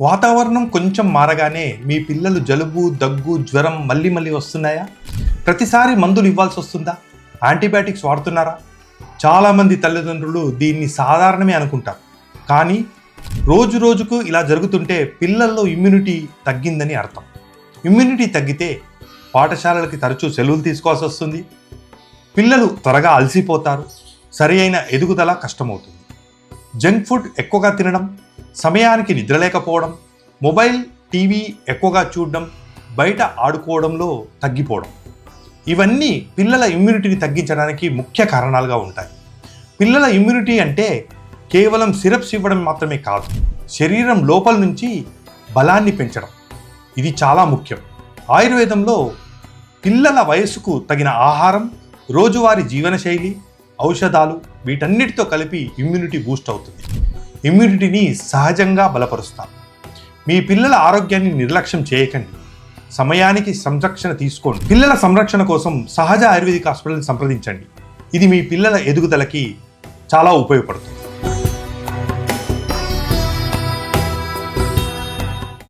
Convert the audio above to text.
వాతావరణం కొంచెం మారగానే మీ పిల్లలు జలుబు, దగ్గు, జ్వరం మళ్ళీ వస్తున్నాయా? ప్రతిసారి మందులు ఇవ్వాల్సి వస్తుందా? యాంటీబయాటిక్స్ వాడుతున్నారా? చాలామంది తల్లిదండ్రులు దీన్ని సాధారణమే అనుకుంటారు. కానీ రోజుకు ఇలా జరుగుతుంటే పిల్లల్లో ఇమ్యూనిటీ తగ్గిందని అర్థం. ఇమ్యూనిటీ తగ్గితే పాఠశాలలకి తరచూ సెలవులు తీసుకోవాల్సి వస్తుంది. పిల్లలు త్వరగా అలసిపోతారు. సరి అయిన ఎదుగుదల కష్టమవుతుంది. జంక్ ఫుడ్ ఎక్కువగా తినడం, సమయానికి నిద్రలేకపోవడం, మొబైల్, టీవీ ఎక్కువగా చూడడం, బయట ఆడుకోవడంలో తగ్గిపోవడం, ఇవన్నీ పిల్లల ఇమ్యూనిటీని తగ్గించడానికి ముఖ్య కారణాలుగా ఉంటాయి. పిల్లల ఇమ్యూనిటీ అంటే కేవలం సిరప్స్ ఇవ్వడం మాత్రమే కాదు, శరీరం లోపల నుంచి బలాన్ని పెంచడం. ఇది చాలా ముఖ్యం. ఆయుర్వేదంలో పిల్లల వయసుకు తగిన ఆహారం, రోజువారీ జీవనశైలి, ఔషధాలు వీటన్నిటితో కలిపి ఇమ్యూనిటీ బూస్ట్ అవుతుంది. ఇమ్యూనిటీని సహజంగా బలపరుస్తాం. మీ పిల్లల ఆరోగ్యాన్ని నిర్లక్ష్యం చేయకండి. సమయానికి సంరక్షణ తీసుకోండి. పిల్లల సంరక్షణ కోసం సహజ ఆయుర్వేదిక్ హాస్పిటల్ని సంప్రదించండి. ఇది మీ పిల్లల ఎదుగుదలకి చాలా ఉపయోగపడుతుంది.